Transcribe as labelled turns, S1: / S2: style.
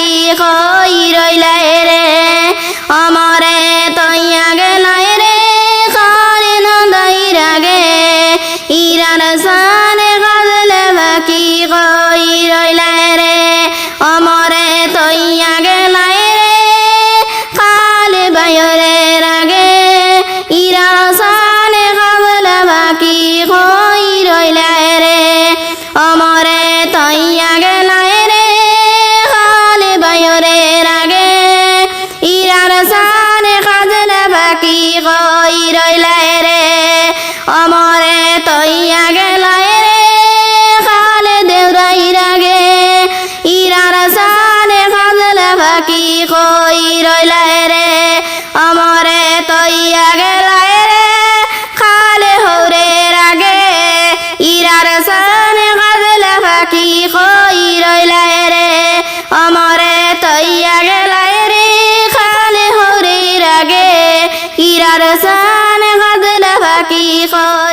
S1: বাকি কই রইলাই রে অমরে তৈয়া গেলাই রে খারে নদাই রাগে ইরার সানে কাজলে বাকি কই রইলাই রে অমরে তৈয়া গেলাই রে খালে বায়রে রাগে ইরার সানে কাজলে বাকি কই রইলাই রে অমরে তৈয়া গেলাই রে খালে বায়রে রাগে ইরার সানে কাজলে বাকি কই রইলাই রে অমরে তৈয়া গেলাই রে খালে দেউরাই রাগে ইরার সানে কাজলে বাকি কই রইলাই রে অমরে তৈয়া গেলাই রে খালে হৌরে রাগে ইরার সানে কাজলে বাকি কই রইলাই রে অমরে তৈয়া গেলাই রে খালে হৌরে রাগে ইরার সানে কাজলে বাকি কই